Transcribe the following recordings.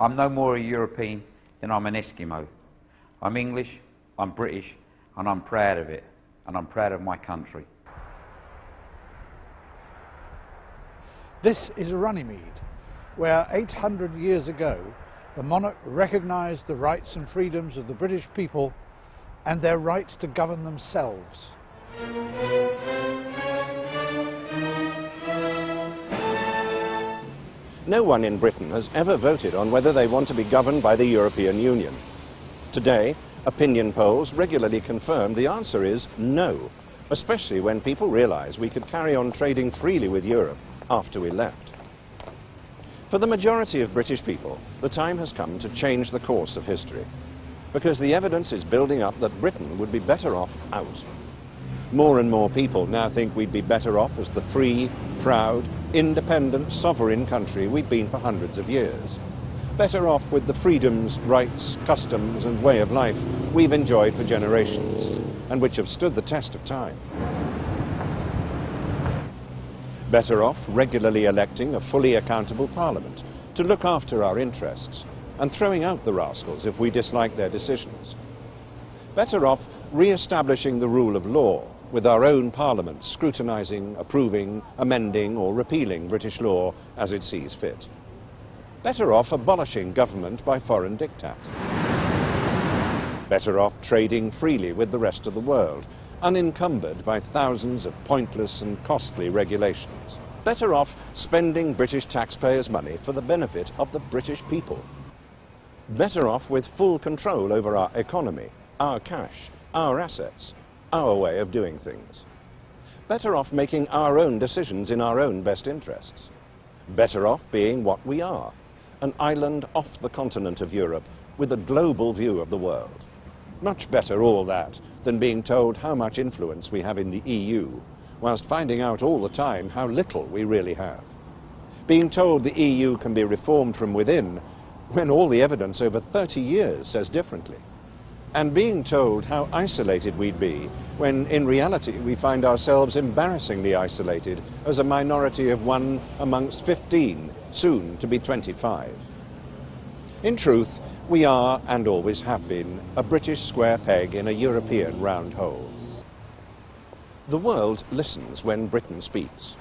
I'm no more a European than I'm an Eskimo. I'm English, I'm British, and I'm proud of it, and I'm proud of my country. This is Runnymede, where 800 years ago the monarch recognised the rights and freedoms of the British people and their right to govern themselves. No one in Britain has ever voted on whether they want to be governed by the European Union. Today, opinion polls regularly confirm the answer is no, especially when people realise we could carry on trading freely with Europe after we left. For the majority of British people, the time has come to change the course of history, because the evidence is building up that Britain would be better off out. More and more people now think we'd be better off as the free, proud, independent, sovereign country we've been for hundreds of years. Better off with the freedoms, rights, customs and way of life we've enjoyed for generations, and which have stood the test of time. Better off regularly electing a fully accountable parliament to look after our interests, and throwing out the rascals if we dislike their decisions. Better off re-establishing the rule of law, with our own parliament scrutinising, approving, amending or repealing British law as it sees fit. Better off abolishing government by foreign diktat. Better off trading freely with the rest of the world, unencumbered by thousands of pointless and costly regulations. Better off spending British taxpayers' money for the benefit of the British people. Better off with full control over our economy, our cash, our assets, our way of doing things. Better off making our own decisions in our own best interests. Better off being what we are, an island off the continent of Europe with a global view of the world. Much better all that than being told how much influence we have in the EU, whilst finding out all the time how little we really have. Being told the EU can be reformed from within, when all the evidence over 30 years says differently. And being told how isolated we'd be, when in reality we find ourselves embarrassingly isolated as a minority of 1 amongst 15, soon to be 25. In truth, we are, and always have been, a British square peg in a European round hole. The world listens when Britain speaks.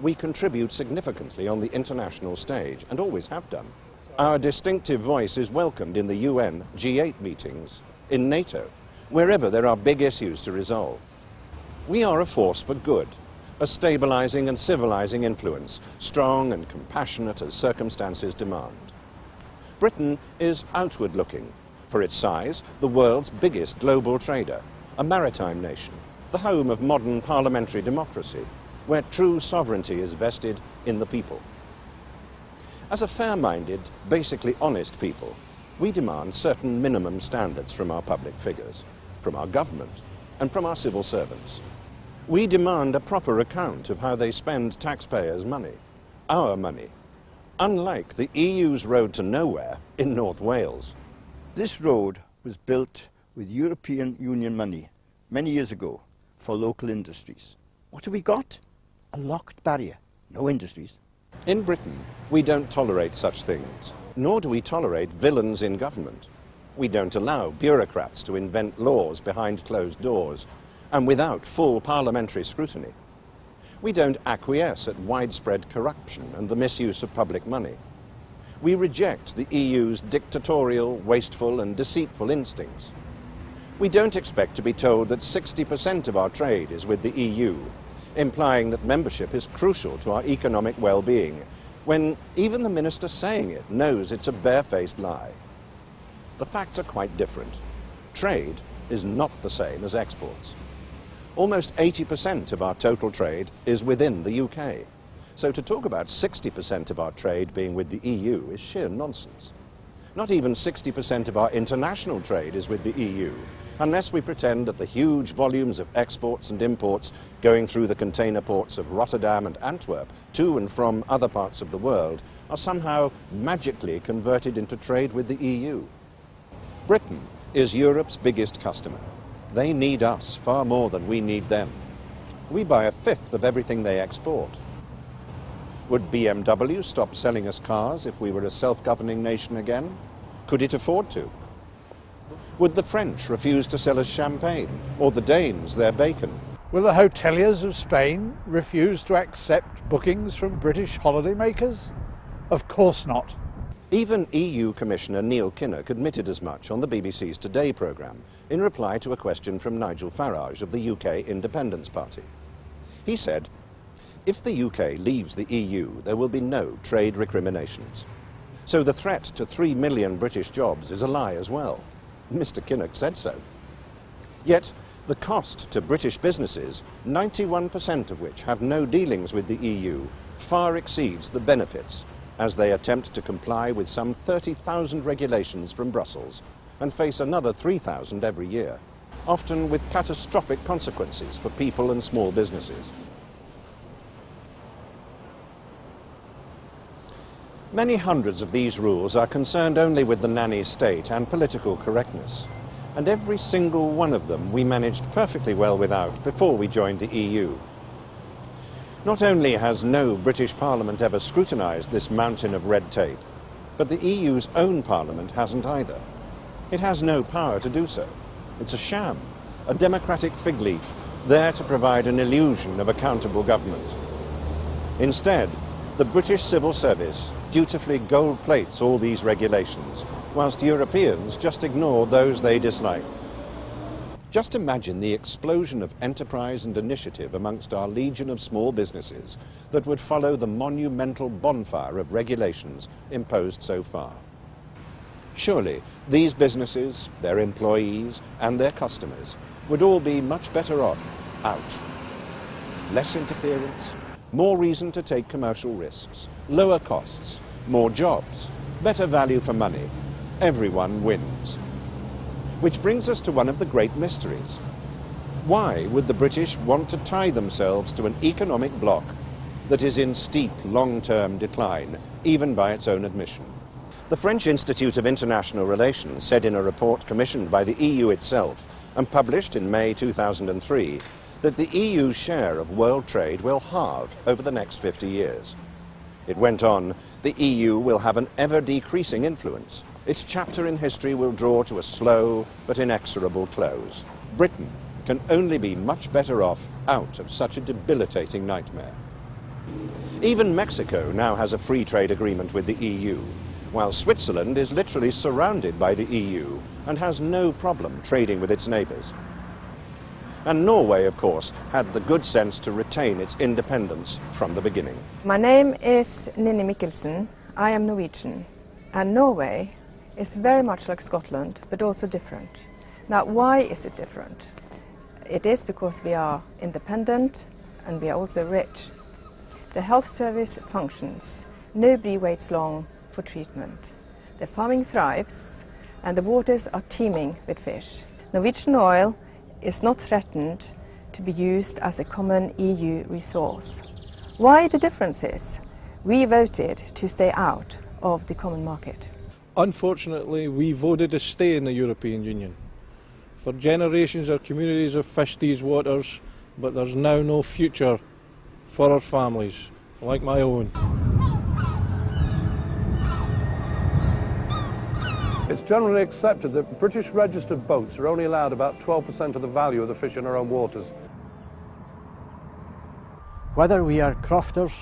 We contribute significantly on the international stage, and always have done. Our distinctive voice is welcomed in the UN G8 meetings, in NATO, wherever there are big issues to resolve. We are a force for good, a stabilising and civilising influence, strong and compassionate as circumstances demand. Britain is outward-looking, for its size, the world's biggest global trader, a maritime nation, the home of modern parliamentary democracy, where true sovereignty is vested in the people. As a fair-minded, basically honest people, we demand certain minimum standards from our public figures, from our government, and from our civil servants. We demand a proper account of how they spend taxpayers' money, our money, unlike the EU's road to nowhere in North Wales. This road was built with European Union money many years ago for local industries. What have we got? A locked barrier, no industries. In Britain, we don't tolerate such things, nor do we tolerate villains in government. We don't allow bureaucrats to invent laws behind closed doors and without full parliamentary scrutiny. We don't acquiesce at widespread corruption and the misuse of public money. We reject the EU's dictatorial, wasteful and deceitful instincts. We don't expect to be told that 60% of our trade is with the EU, implying that membership is crucial to our economic well-being, when even the minister saying it knows it's a barefaced lie. The facts are quite different. Trade is not the same as exports. Almost 80% of our total trade is within the UK. So to talk about 60% of our trade being with the EU is sheer nonsense. Not even 60% of our international trade is with the EU, unless we pretend that the huge volumes of exports and imports going through the container ports of Rotterdam and Antwerp to and from other parts of the world are somehow magically converted into trade with the EU. Britain is Europe's biggest customer. They need us far more than we need them. We buy 1/5 of everything they export. Would BMW stop selling us cars if we were a self-governing nation again? Could it afford to? Would the French refuse to sell us champagne, or the Danes their bacon? Will the hoteliers of Spain refuse to accept bookings from British holidaymakers? Of course not. Even EU Commissioner Neil Kinnock admitted as much on the BBC's Today programme in reply to a question from Nigel Farage of the UK Independence Party. He said, if the UK leaves the EU, there will be no trade recriminations. So the threat to 3 million British jobs is a lie as well. Mr. Kinnock said so. Yet, the cost to British businesses, 91% of which have no dealings with the EU, far exceeds the benefits as they attempt to comply with some 30,000 regulations from Brussels and face another 3,000 every year, often with catastrophic consequences for people and small businesses. Many hundreds of these rules are concerned only with the nanny state and political correctness, and every single one of them we managed perfectly well without before we joined the EU. Not only has no British Parliament ever scrutinised this mountain of red tape, but the EU's own Parliament hasn't either. It has no power to do so. It's a sham, a democratic fig leaf, there to provide an illusion of accountable government. Instead, the British civil service dutifully gold plates all these regulations, whilst Europeans just ignore those they dislike. Just imagine the explosion of enterprise and initiative amongst our legion of small businesses that would follow the monumental bonfire of regulations imposed so far. Surely these businesses, their employees and their customers would all be much better off out. Less interference, more reason to take commercial risks, lower costs, more jobs, better value for money. Everyone wins. Which brings us to one of the great mysteries. Why would the British want to tie themselves to an economic bloc that is in steep long-term decline, even by its own admission? The French Institute of International Relations said in a report commissioned by the EU itself and published in May 2003 that the EU's share of world trade will halve over the next 50 years. It went on, the EU will have an ever-decreasing influence. Its chapter in history will draw to a slow but inexorable close. Britain can only be much better off out of such a debilitating nightmare. Even Mexico now has a free trade agreement with the EU, while Switzerland is literally surrounded by the EU and has no problem trading with its neighbours. And Norway, of course, had the good sense to retain its independence from the beginning. My name is Ninni Mikkelsen. I am Norwegian. And Norway is very much like Scotland, but also different. Now, why is it different? It is because we are independent and we are also rich. The health service functions. Nobody waits long for treatment. The farming thrives and the waters are teeming with fish. Norwegian oil is not threatened to be used as a common EU resource. Why the difference is, we voted to stay out of the common market. Unfortunately, we voted to stay in the European Union. For generations our communities have fished these waters, but there's now no future for our families, like my own. It's generally accepted that British registered boats are only allowed about 12% of the value of the fish in our own waters. Whether we are crofters,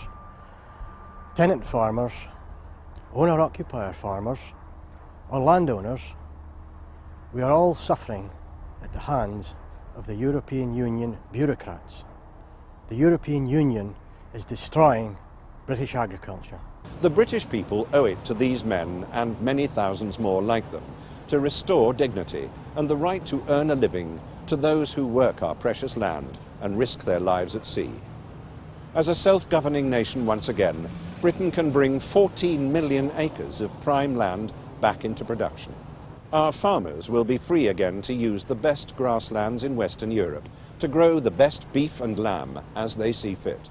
tenant farmers, owner-occupier farmers, or landowners, we are all suffering at the hands of the European Union bureaucrats. The European Union is destroying British agriculture. The British people owe it to these men and many thousands more like them to restore dignity and the right to earn a living to those who work our precious land and risk their lives at sea. As a self-governing nation once again, Britain can bring 14 million acres of prime land back into production. Our farmers will be free again to use the best grasslands in Western Europe to grow the best beef and lamb as they see fit,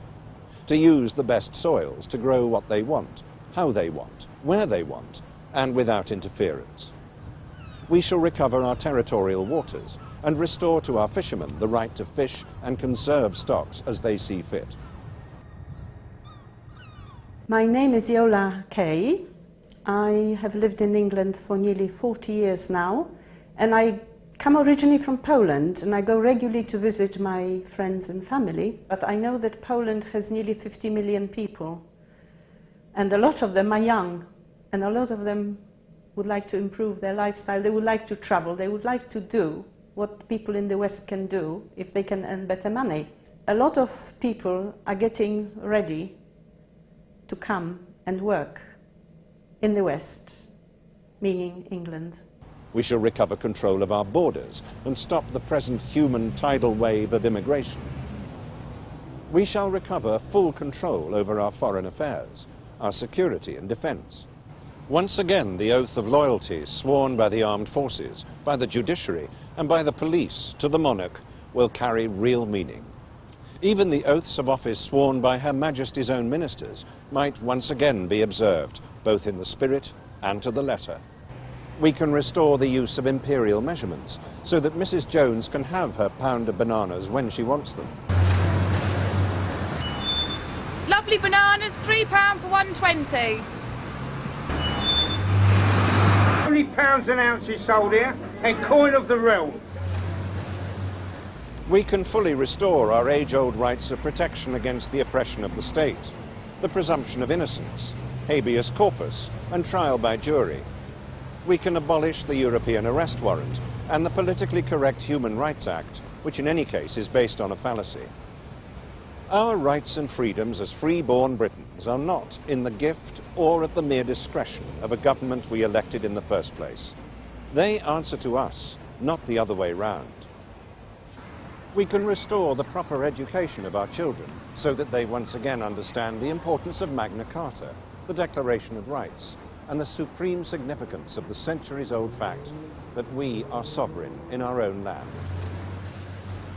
to use the best soils to grow what they want, how they want, where they want, and without interference. We shall recover our territorial waters and restore to our fishermen the right to fish and conserve stocks as they see fit. My name is Yola Kay. I have lived in England for nearly 40 years now, and I come originally from Poland, and I go regularly to visit my friends and family. But I know that Poland has nearly 50 million people, and a lot of them are young, and a lot of them would like to improve their lifestyle. They would like to travel. They would like to do what people in the West can do if they can earn better money. A lot of people are getting ready to come and work in the West, meaning England. We shall recover control of our borders and stop the present human tidal wave of immigration. We shall recover full control over our foreign affairs, our security and defence. Once again, the oath of loyalty sworn by the armed forces, by the judiciary and by the police to the monarch will carry real meaning. Even the oaths of office sworn by Her Majesty's own ministers might once again be observed, both in the spirit and to the letter. We can restore the use of imperial measurements so that Mrs. Jones can have her pound of bananas when she wants them. Lovely bananas, £3 for 1.20. £20 an ounce is sold here, and coin of the realm. We can fully restore our age-old rights of protection against the oppression of the state, the presumption of innocence, habeas corpus, and trial by jury. We can abolish the European arrest warrant and the politically correct Human Rights Act, which in any case is based on a fallacy. Our rights and freedoms as free-born Britons are not in the gift or at the mere discretion of a government we elected in the first place. They answer to us, not the other way round. We can restore the proper education of our children so that they once again understand the importance of Magna Carta, the Declaration of Rights, and the supreme significance of the centuries-old fact that we are sovereign in our own land.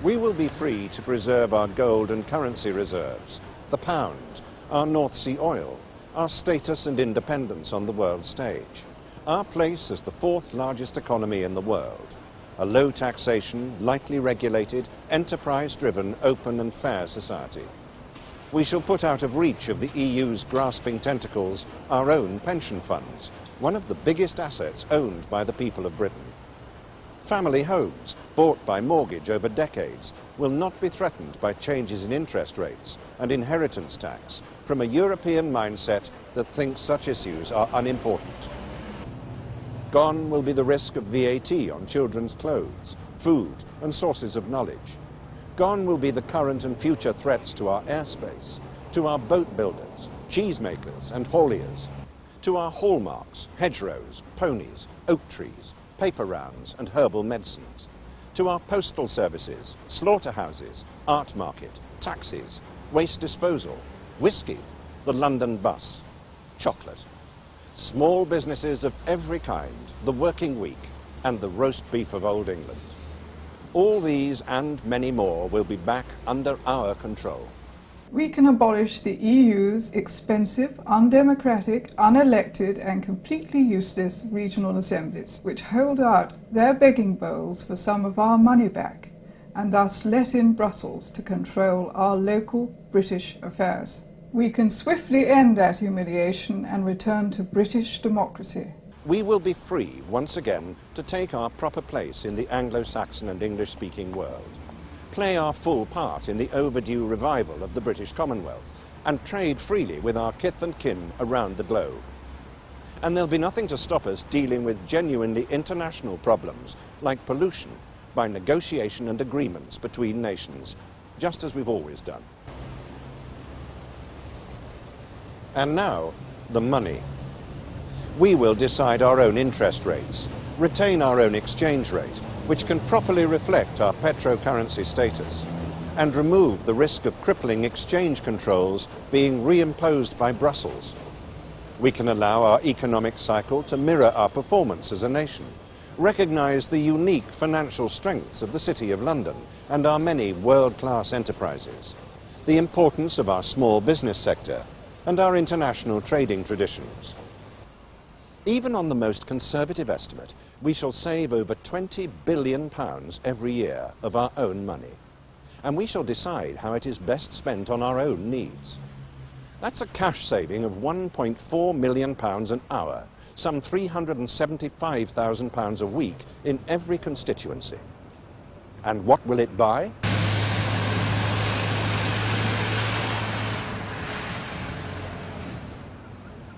We will be free to preserve our gold and currency reserves, the pound, our North Sea oil, our status and independence on the world stage, our place as the fourth largest economy in the world, a low taxation, lightly regulated, enterprise-driven, open and fair society. We shall put out of reach of the EU's grasping tentacles our own pension funds, one of the biggest assets owned by the people of Britain. Family homes, bought by mortgage over decades, will not be threatened by changes in interest rates and inheritance tax from a European mindset that thinks such issues are unimportant. Gone will be the risk of VAT on children's clothes, food and sources of knowledge. Gone will be the current and future threats to our airspace, to our boat builders, cheesemakers and hauliers, to our hallmarks, hedgerows, ponies, oak trees, paper rounds and herbal medicines, to our postal services, slaughterhouses, art market, taxis, waste disposal, whiskey, the London bus, chocolate, small businesses of every kind, the working week and the roast beef of Old England. All these and many more will be back under our control. We can abolish the EU's expensive, undemocratic, unelected and completely useless regional assemblies, which hold out their begging bowls for some of our money back, and thus let in Brussels to control our local British affairs. We can swiftly end that humiliation and return to British democracy. We will be free once again to take our proper place in the Anglo-Saxon and English-speaking world, play our full part in the overdue revival of the British Commonwealth, and trade freely with our kith and kin around the globe. And there'll be nothing to stop us dealing with genuinely international problems like pollution by negotiation and agreements between nations, just as we've always done. And now, the money. We will decide our own interest rates, retain our own exchange rate, which can properly reflect our petrocurrency status, and remove the risk of crippling exchange controls being reimposed by Brussels. We can allow our economic cycle to mirror our performance as a nation, recognise the unique financial strengths of the City of London and our many world-class enterprises, the importance of our small business sector, and our international trading traditions. Even on the most conservative estimate, we shall save over £20 billion every year of our own money, and we shall decide how it is best spent on our own needs. That's a cash saving of £1.4 million an hour, some £375,000 a week in every constituency. And what will it buy?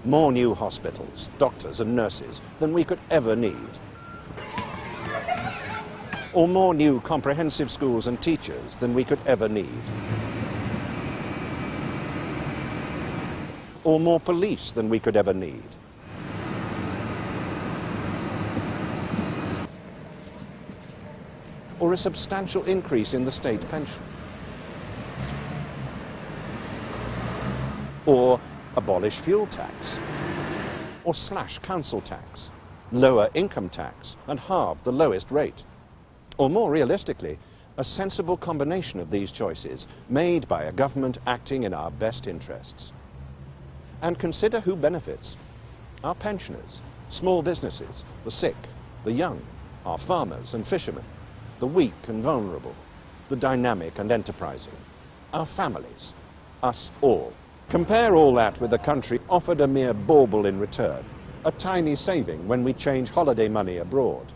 More new hospitals, doctors and nurses than we could ever need. Or more new comprehensive schools and teachers than we could ever need. Or more police than we could ever need. Or a substantial increase in the state pension. Or abolish fuel tax. Or slash council tax, lower income tax and halve the lowest rate. Or more realistically, a sensible combination of these choices made by a government acting in our best interests. And consider who benefits. Our pensioners, small businesses, the sick, the young, our farmers and fishermen, the weak and vulnerable, the dynamic and enterprising, our families, us all. Compare all that with a country offered a mere bauble in return, a tiny saving when we change holiday money abroad.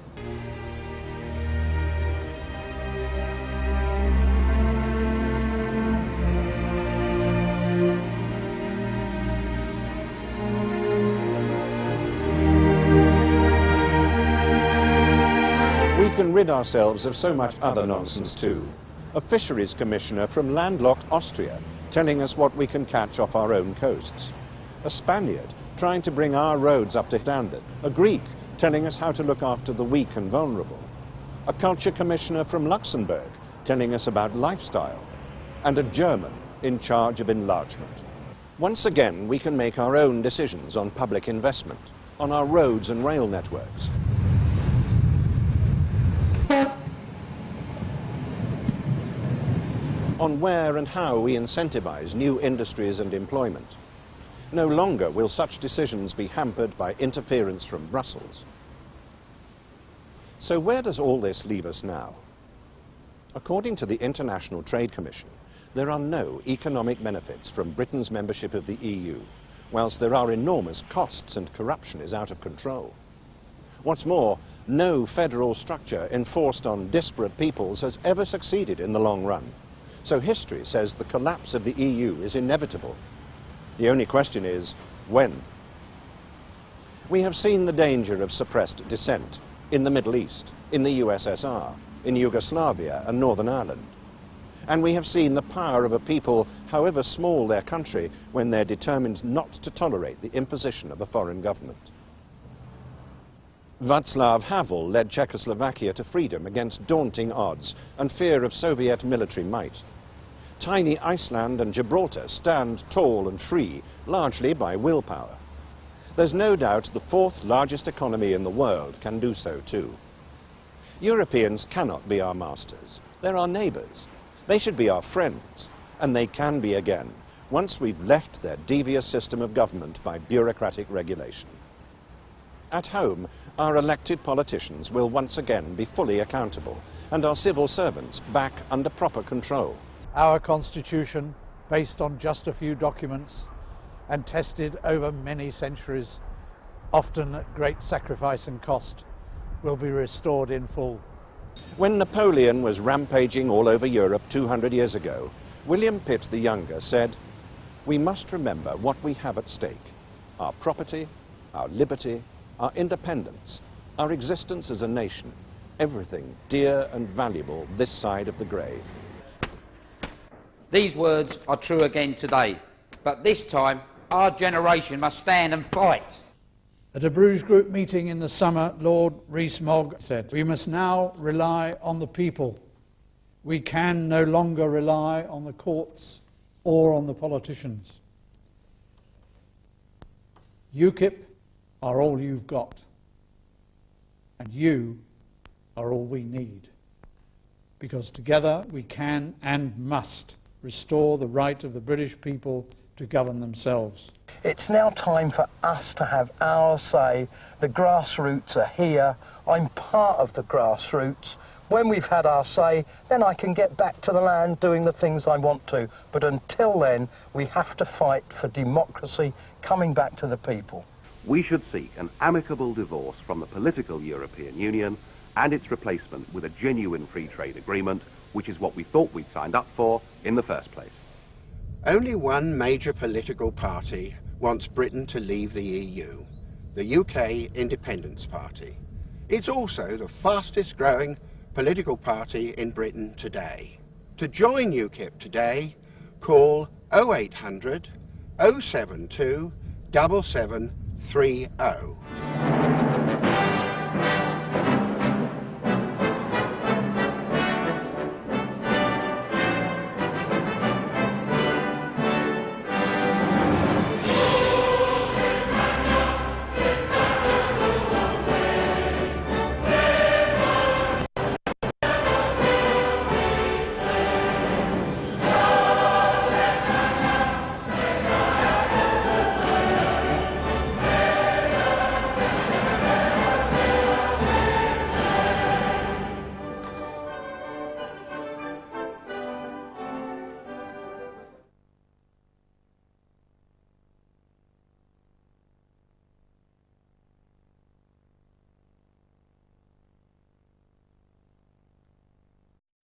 We can rid ourselves of so much other nonsense too. A fisheries commissioner from landlocked Austria telling us what we can catch off our own coasts. A Spaniard trying to bring our roads up to standard. A Greek telling us how to look after the weak and vulnerable. A culture commissioner from Luxembourg telling us about lifestyle. And a German in charge of enlargement. Once again, we can make our own decisions on public investment, on our roads and rail networks. On where and how we incentivize new industries and employment. No longer will such decisions be hampered by interference from Brussels. So where does all this leave us now? According to the International Trade Commission, there are no economic benefits from Britain's membership of the EU, whilst there are enormous costs and corruption is out of control. What's more, no federal structure enforced on disparate peoples has ever succeeded in the long run. So history says the collapse of the EU is inevitable. The only question is, when? We have seen the danger of suppressed dissent in the Middle East, in the USSR, in Yugoslavia and Northern Ireland. And we have seen the power of a people, however small their country, when they're determined not to tolerate the imposition of a foreign government. Václav Havel led Czechoslovakia to freedom against daunting odds and fear of Soviet military might. Tiny Iceland and Gibraltar stand tall and free, largely by willpower. There's no doubt the fourth largest economy in the world can do so too. Europeans cannot be our masters. They're our neighbours. They should be our friends, and they can be again, once we've left their devious system of government by bureaucratic regulation. At home, our elected politicians will once again be fully accountable, and our civil servants back under proper control. Our constitution, based on just a few documents and tested over many centuries, often at great sacrifice and cost, will be restored in full. When Napoleon was rampaging all over Europe 200 years ago, William Pitt the Younger said, "We must remember what we have at stake: our property, our liberty, our independence, our existence as a nation, everything dear and valuable this side of the grave." These words are true again today, but this time our generation must stand and fight. At a Bruges Group meeting in the summer, Lord Rees-Mogg said, "We must now rely on the people. We can no longer rely on the courts or on the politicians. UKIP are all you've got, and you are all we need, because together we can and must restore the right of the British people to govern themselves." It's now time for us to have our say. The grassroots are here. I'm part of the grassroots. When we've had our say, then I can get back to the land doing the things I want to. But until then, we have to fight for democracy coming back to the people. We should seek an amicable divorce from the political European Union and its replacement with a genuine free trade agreement, which is what we thought we'd signed up for in the first place. Only one major political party wants Britain to leave the EU, the UK Independence Party. It's also the fastest growing political party in Britain today. To join UKIP today, call 0800 072 7730.